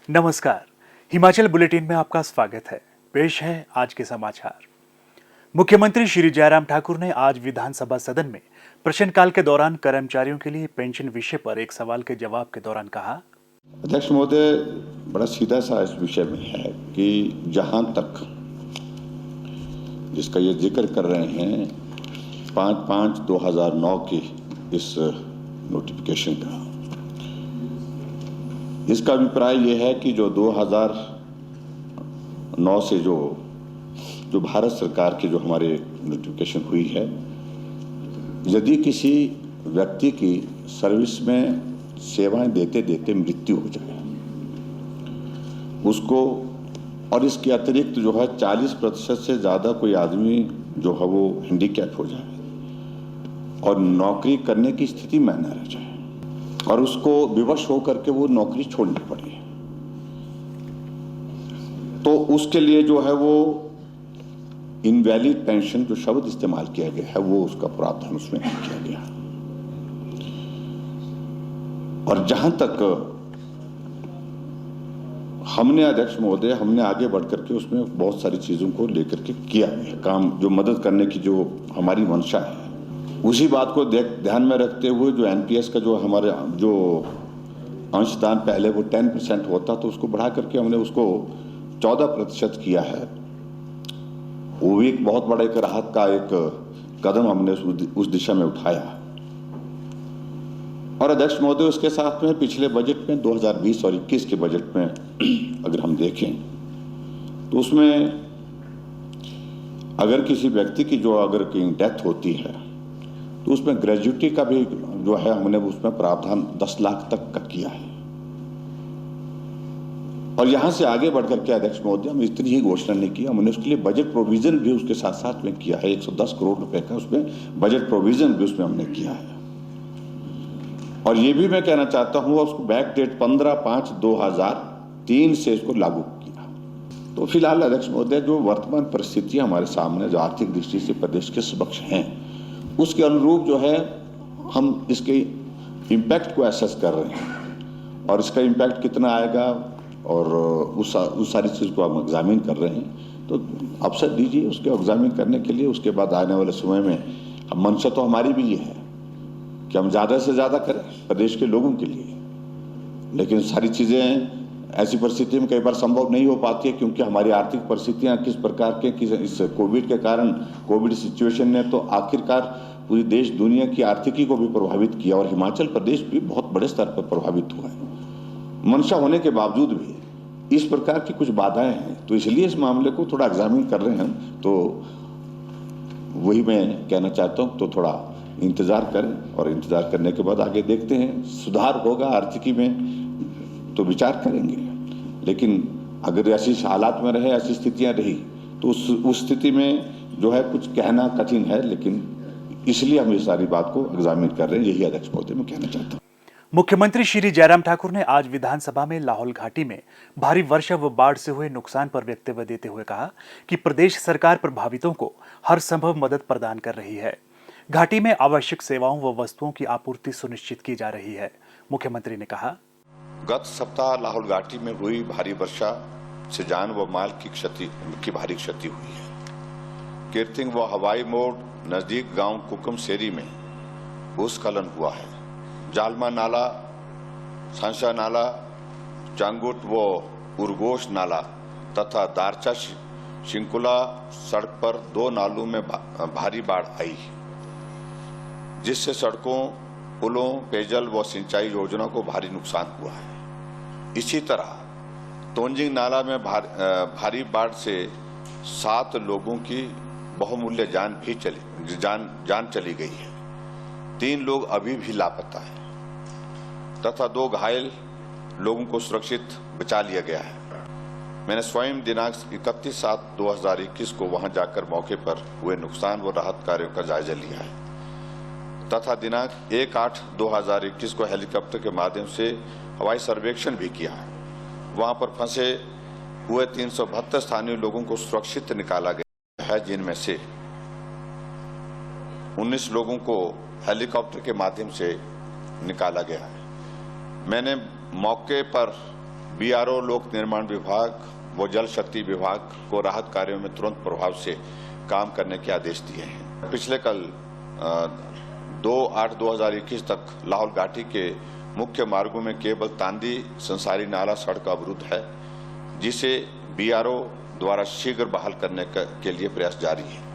नमस्कार। हिमाचल बुलेटिन में आपका स्वागत है। पेश है आज के समाचार। मुख्यमंत्री श्री जयराम ठाकुर ने आज विधानसभा सदन में प्रश्नकाल के दौरान कर्मचारियों के लिए पेंशन विषय पर एक सवाल के जवाब के दौरान कहा, अध्यक्ष महोदय, बड़ा सीधा सा इस विषय में है कि जहां तक जिसका ये जिक्र कर रहे हैं 5/5/2009 की इस नोटिफिकेशन का, इसका अभिप्राय ये है कि जो 2009 से जो भारत सरकार की जो हमारे नोटिफिकेशन हुई है, यदि किसी व्यक्ति की सर्विस में सेवाएं देते देते मृत्यु हो जाए उसको, और इसके अतिरिक्त जो है 40% से ज़्यादा कोई आदमी जो है वो हैंडीकैप हो जाए और नौकरी करने की स्थिति में न रह जाए और उसको विवश होकर के वो नौकरी छोड़नी पड़े, तो उसके लिए जो है वो इनवैलिड पेंशन जो शब्द इस्तेमाल किया गया है वो उसका प्रावधान उसमें किया गया। और जहां तक हमने अध्यक्ष महोदय आगे बढ़ करके उसमें बहुत सारी चीजों को लेकर के किया है काम, जो मदद करने की जो हमारी मंशा है, उसी बात को ध्यान में रखते हुए जो एनपीएस का जो हमारे जो अंशदान पहले वो 10% होता तो उसको बढ़ा करके हमने उसको 14% किया है। वो भी एक बहुत बड़ा एक राहत का एक कदम हमने उस दिशा में उठाया। और अध्यक्ष महोदय, उसके साथ में पिछले बजट में 2020 और 21 के बजट में अगर हम देखें तो उसमें अगर किसी व्यक्ति की जो अगर कहीं डेथ होती है तो उसमें ग्रेजुटी का भी जो है हमने उसमें प्रावधान 10 लाख तक का किया है। और यहां से आगे बढ़कर के अध्यक्ष महोदय हम इतनी ही घोषणा नहीं की, हमने उसके लिए बजट प्रोविजन भी उसके साथ साथ में किया है। 110 करोड़ रुपए का उसमें बजट प्रोविजन भी उसमें हमने किया है। और ये भी मैं कहना चाहता हूं, उसको बैक डेट 15/5/2003 से इसको लागू किया। तो फिलहाल अध्यक्ष महोदय जो वर्तमान परिस्थितियां हमारे सामने जो आर्थिक दृष्टि से प्रदेश के समक्ष हैं उसके अनुरूप जो है हम इसके इम्पैक्ट को एसेस कर रहे हैं और इसका इम्पैक्ट कितना आएगा और उस सारी चीज़ को हम एग्जामिन कर रहे हैं। तो अवसर दीजिए उसके एग्जामिन करने के लिए। उसके बाद आने वाले समय में हम मंशा तो हमारी भी ये है कि हम ज़्यादा से ज़्यादा करें प्रदेश के लोगों के लिए, लेकिन सारी चीज़ें ऐसी परिस्थिति में कई बार संभव नहीं हो पाती है क्योंकि हमारी आर्थिक परिस्थितियां किस प्रकार के इस कोविड के कारण, कोविड सिचुएशन ने तो आखिरकार पूरी देश दुनिया की आर्थिकी को भी प्रभावित किया और हिमाचल प्रदेश भी बहुत बड़े स्तर पर प्रभावित हुआ है। मंशा होने के बावजूद भी इस प्रकार की कुछ बाधाएं हैं, तो इसलिए इस मामले को थोड़ा एग्जामिन कर रहे हैं। तो वही मैं कहना चाहता हूँ, तो थोड़ा इंतजार करें और इंतजार करने के बाद आगे देखते हैं। सुधार होगा आर्थिकी में तो विचार करेंगे, लेकिन अगर ऐसी हालात में रहे, ऐसी स्थितियां रही तो उस स्थिति में जो है कुछ कहना कठिन है, लेकिन इसलिए हम इस सारी बात को एग्जामिन कर रहे हैं। यही अध्यक्ष महोदय मैं कहना चाहता हूँ। मुख्यमंत्री श्री जयराम ठाकुर ने आज विधानसभा में लाहौल घाटी में भारी वर्षा व बाढ़ से हुए नुकसान पर वक्तव्य देते हुए कहा कि प्रदेश सरकार प्रभावितों को हर संभव मदद प्रदान कर रही है। घाटी में आवश्यक सेवाओं व वस्तुओं की आपूर्ति सुनिश्चित की जा रही है। मुख्यमंत्री ने कहा, गत सप्ताह लाहौल घाटी में हुई भारी वर्षा से जान व माल की भारी क्षति हुई है। कीर्तिंग व हवाई मोड़ नजदीक गांव कुकम सेरी में भूस्खलन हुआ है। जालमा नाला, सांशा नाला, चांगुट व उरगोश नाला तथा दारचा शिंकुला सड़क पर 2 नालों में भारी बाढ़ आई, जिससे सड़कों, पुलों, पेयजल व सिंचाई योजना को भारी नुकसान हुआ है। इसी तरह तोंजिंग नाला में भारी बाढ़ से 7 लोगों की बहुमूल्य जान चली गई है। 3 लोग अभी भी लापता हैं तथा 2 घायल लोगों को सुरक्षित बचा लिया गया है। मैंने स्वयं दिनांक 31/7/2021 को वहां जाकर मौके पर हुए नुकसान व राहत कार्यों का जायजा लिया है तथा दिनांक 1/8/2021 को हेलीकॉप्टर के माध्यम से हवाई सर्वेक्षण भी किया है। वहां पर फंसे हुए 372 स्थानीय लोगों को सुरक्षित निकाला गया है, जिनमें से 19 लोगों को हेलीकॉप्टर के माध्यम से निकाला गया है। मैंने मौके पर बीआरओ, लोक निर्माण विभाग व जल शक्ति विभाग को राहत कार्यों में तुरंत प्रभाव से काम करने के आदेश दिए हैं। पिछले कल 2/8/2021 तक लाहौल घाटी के मुख्य मार्गों में केवल तांदी संसारी नाला सड़क अवरुद्ध है, जिसे बीआरओ द्वारा शीघ्र बहाल करने के लिए प्रयास जारी है।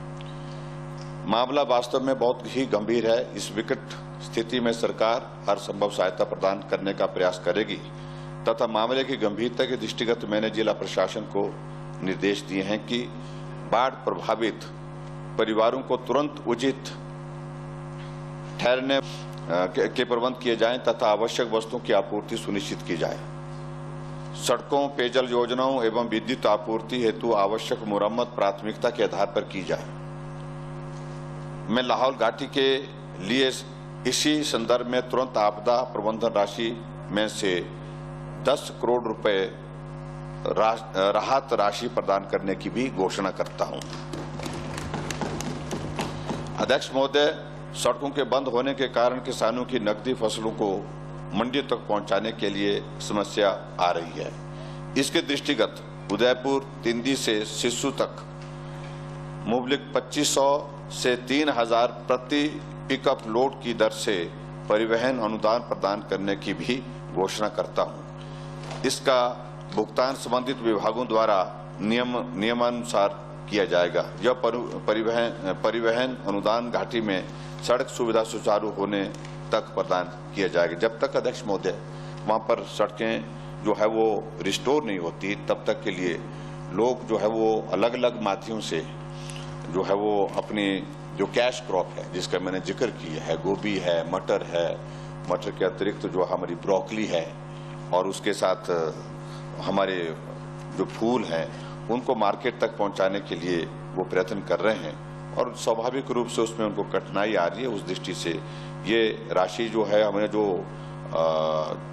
मामला वास्तव में बहुत ही गंभीर है। इस विकट स्थिति में सरकार हर संभव सहायता प्रदान करने का प्रयास करेगी तथा मामले की गंभीरता के दृष्टिगत मैंने जिला प्रशासन को निर्देश दिए हैं कि बाढ़ प्रभावित परिवारों को तुरंत उचित ठहरने के प्रबंध किए जाएं तथा आवश्यक वस्तुओं की आपूर्ति सुनिश्चित की जाए। सड़कों, पेयजल योजनाओं एवं विद्युत आपूर्ति हेतु आवश्यक मुरम्मत प्राथमिकता के आधार पर की जाए। मैं लाहौल घाटी के लिए इसी संदर्भ में तुरंत आपदा प्रबंधन राशि में से 10 करोड़ रुपए राहत राशि प्रदान करने की भी घोषणा करता हूं। अध्यक्ष महोदय, सड़कों के बंद होने के कारण किसानों की नकदी फसलों को मंडियों तक पहुंचाने के लिए समस्या आ रही है। इसके दृष्टिगत उदयपुर, तिंदी से सिस्सू तक मुबलिक 2500 से 3000 प्रति पिकअप लोड की दर से परिवहन अनुदान प्रदान करने की भी घोषणा करता हूं। इसका भुगतान संबंधित विभागों द्वारा नियमानुसार किया जाएगा। यह परिवहन अनुदान घाटी में सड़क सुविधा सुचारू होने तक प्रदान किया जाएगा। जब तक अध्यक्ष महोदय वहां पर सड़कें जो है वो रिस्टोर नहीं होती, तब तक के लिए लोग जो है वो अलग अलग माध्यम से जो है वो अपनी जो कैश क्रॉप है जिसका मैंने जिक्र किया है, गोभी है, मटर है, मटर के अतिरिक्त जो हमारी ब्रोकली है और उसके साथ हमारे जो फूल हैं उनको मार्केट तक पहुंचाने के लिए वो प्रयत्न कर रहे हैं और स्वाभाविक रूप से उसमें उनको कठिनाई आ रही है। उस दृष्टि से ये राशि जो है हमने जो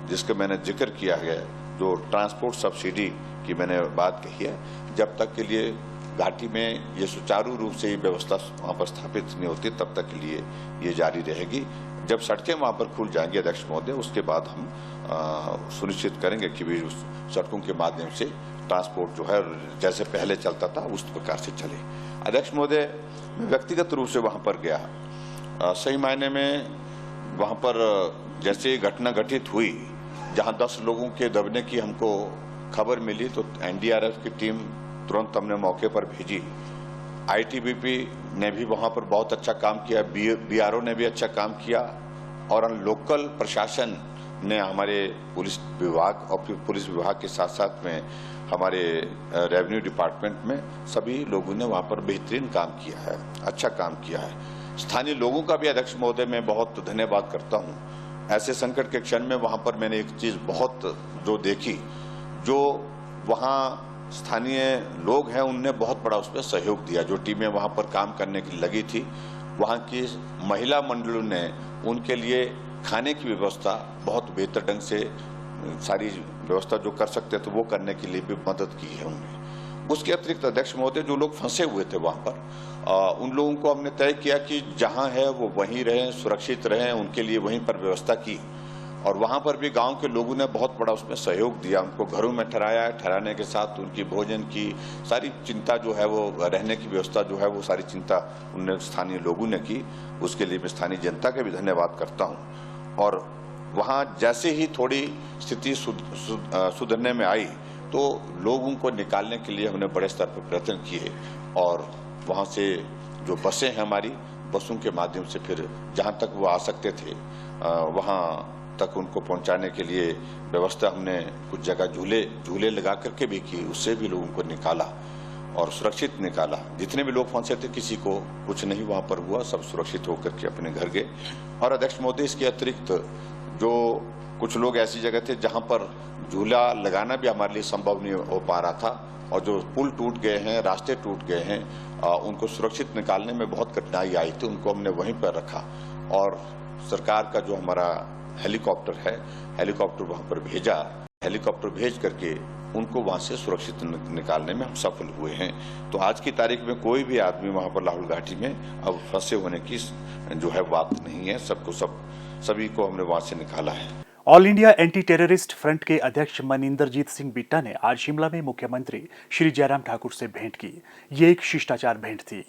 जिसका मैंने जिक्र किया है, जो ट्रांसपोर्ट सब्सिडी की मैंने बात कही है, जब तक के लिए घाटी में ये सुचारू रूप से ये व्यवस्था वहां पर स्थापित नहीं होती तब तक के लिए ये जारी रहेगी। जब सड़कें वहां पर खुल जाएंगी अध्यक्ष महोदय, उसके बाद हम सुनिश्चित करेंगे कि भी उस सड़कों के माध्यम से ट्रांसपोर्ट जो है जैसे पहले चलता था उस प्रकार से चले। अध्यक्ष महोदय, व्यक्तिगत रूप से वहां पर गया। सही मायने में वहां पर जैसे घटना घटित हुई, जहां 10 लोगों के दबने की हमको खबर मिली तो एनडीआरएफ की टीम तुरंत हमने मौके पर भेजी। आईटीबीपी ने भी वहां पर बहुत अच्छा काम किया, बीआरओ ने भी अच्छा काम किया और लोकल प्रशासन ने हमारे पुलिस विभाग और पुलिस विभाग के साथ साथ में हमारे रेवेन्यू डिपार्टमेंट में सभी लोगों ने वहां पर बेहतरीन काम किया है, अच्छा काम किया है। स्थानीय लोगों का भी अध्यक्ष महोदय मैं बहुत धन्यवाद करता हूं। ऐसे संकट के क्षण में वहां पर मैंने एक चीज बहुत जो देखी, जो वहां स्थानीय लोग हैं उनने बहुत बड़ा उसमें सहयोग दिया। जो टीमें वहां पर काम करने की लगी थी, वहां की महिला मंडलों ने उनके लिए खाने की व्यवस्था बहुत बेहतर ढंग से सारी व्यवस्था जो कर सकते थे वो करने के लिए भी मदद की है उन्होंने। उसके अतिरिक्त अध्यक्ष महोदय, जो लोग फंसे हुए थे वहां पर, उन लोगों को हमने तय किया कि जहां है वो वहीं रहें, सुरक्षित रहें, उनके लिए वहीं पर व्यवस्था की और वहां पर भी गांव के लोगों ने बहुत बड़ा उसमें सहयोग दिया। उनको घरों में ठहराया, ठहराने के साथ उनकी भोजन की सारी चिंता जो है वो रहने की व्यवस्था जो है वो सारी चिंता उनने स्थानीय लोगों ने की। उसके लिए मैं स्थानीय जनता का भी धन्यवाद करता हूं। और वहां जैसे ही थोड़ी स्थिति सुधरने में आई तो लोगों को निकालने के लिए हमने बड़े स्तर पर प्रयत्न किए और वहां से जो बसें हैं हमारी, बसों के माध्यम से फिर जहां तक वो आ सकते थे वहां तक उनको पहुंचाने के लिए व्यवस्था हमने कुछ जगह झूले लगा करके भी की, उससे भी लोगों को निकाला और सुरक्षित निकाला। जितने भी लोग फंसे थे किसी को कुछ नहीं वहां पर हुआ, सब सुरक्षित होकर के अपने घर गए। और अध्यक्ष महोदय, इसके अतिरिक्त जो कुछ लोग ऐसी जगह थे जहां पर झूला लगाना भी हमारे लिए संभव नहीं हो पा रहा था और जो पुल टूट गए हैं, रास्ते टूट गए हैं, उनको सुरक्षित निकालने में बहुत कठिनाई आई थी। उनको हमने वहीं पर रखा और सरकार का जो हमारा हेलीकॉप्टर है, हेलीकॉप्टर वहां पर भेजा। हेलीकॉप्टर भेज करके उनको वहां से सुरक्षित निकालने में हम सफल हुए हैं। तो आज की तारीख में कोई भी आदमी वहां पर लाहौल घाटी में अब फंसे होने की जो है बात नहीं है। सभी को हमने वहां से निकाला है। All India anti terrorist front के अध्यक्ष मनिंदरजीत सिंह बिट्टा ने आज शिमला में मुख्यमंत्री श्री जयराम ठाकुर से भेंट की। ये एक शिष्टाचार भेंट थी।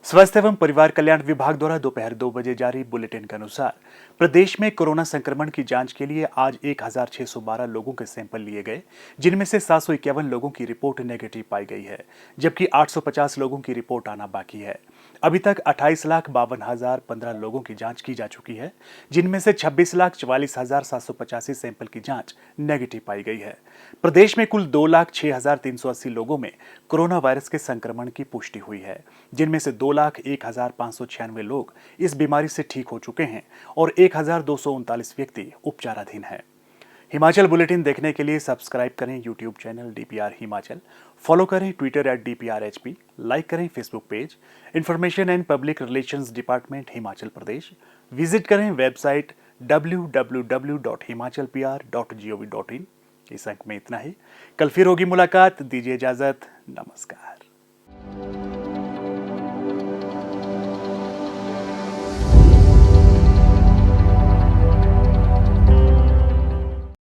स्वास्थ्य एवं परिवार कल्याण विभाग द्वारा दोपहर 2 बजे जारी बुलेटिन के अनुसार प्रदेश में कोरोना संक्रमण की जांच के लिए आज 1612 लोगों के सैंपल लिए गए, जिनमें से 751 लोगों की रिपोर्ट नेगेटिव पाई गई है, जबकि 850 लोगों की रिपोर्ट आना बाकी है। अभी तक 28,52,015 लोगों की जांच की जा चुकी है, जिनमें से 26,44,785 सैंपल की जांच नेगेटिव पाई गई है। प्रदेश में कुल 2,06,380 लोगों में कोरोना वायरस के संक्रमण की पुष्टि हुई है, जिनमें से 2,01,596 लोग इस बीमारी से ठीक हो चुके हैं और 1,239 व्यक्ति उपचाराधीन हैं। हिमाचल बुलेटिन देखने के लिए सब्सक्राइब करें YouTube channel DPR Himachal, follow करें ट्विटर @DPRHP, लाइक करें Facebook page information and public relations department Himachal Pradesh, visit करें वेबसाइट www.himachalpr.gov.in। इस अंक में इतना ही। कल फिर होगी मुलाकात, दीजिए इजाजत, नमस्कार।